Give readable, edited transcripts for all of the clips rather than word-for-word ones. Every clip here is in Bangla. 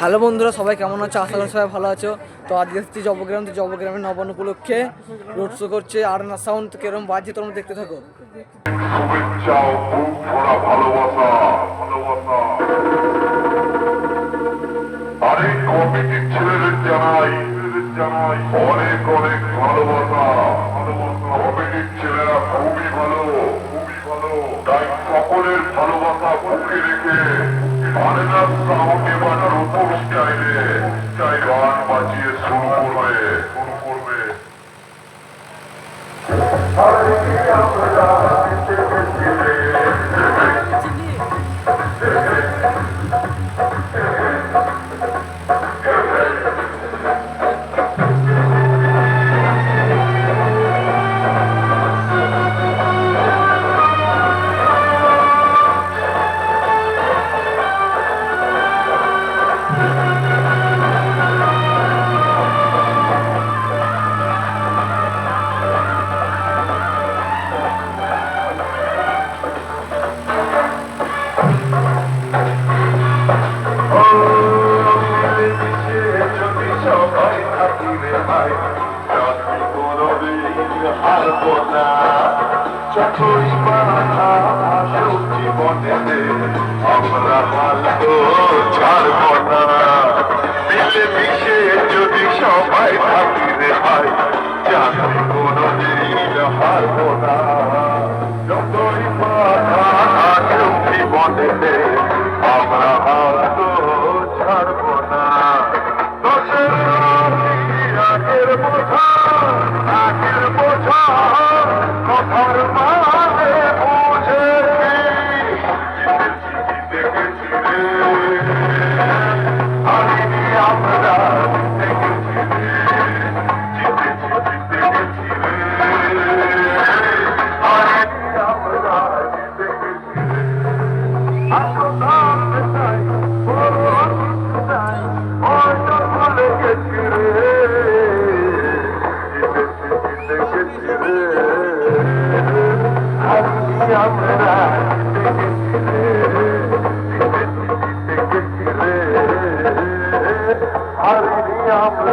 হ্যালো বন্ধুরা, সবাই কেমন আছো? আশা করি সবাই ভালো আছো। তো আজকে এসেছি জবগ্রাম। তো জবগ্রামের নবান্ন উপলক্ষে রোড শো করছে আরনা সাউন্ড। কেরম বাজছে তোমরা দেখতে থাকো। শুভেচ্ছা ও বুক ভরা ভালোবাসা আরে কমিটির ছেলেদের জানাই অনেক অনেক ভালোবাসা। কমিটির ছেলেরা খুবই ভালো, তাই সকলের ভালোবাসা বুকে রেখে আরেনা সাউন্ড এবার নতুন স্টাইলে গান বাজিয়ে শুরু করবে। যতই বাধা আসুক জীবনেতে আমরা হাল তো ছাড়ব না। মিলে মিশে যদি সবাই থাকি রে ভাই, জানি কোনদিন হারব না। যতই বাধা আসুক জীবনেতে আমরা হাল তো ছাড়ব না। দশের আগের বোঝা কথার মানে বুঝেছি, দেখেছি রে হারিনি আমরা, দেখেছি রে হারিনি আমরা, দেখেছি আসলাম চাই চলে গেছি রে, দেখেছি রে হারিনি আমরা, দেখেছি রে হারিনি আমরা।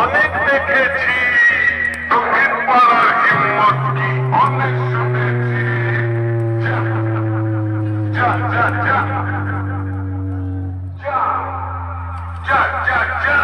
অনেক দেখেছি, দক্ষিণ পাড়ার হিম্মত কি অনেক শুনেছি। যা যা যা যা যা যা যা যা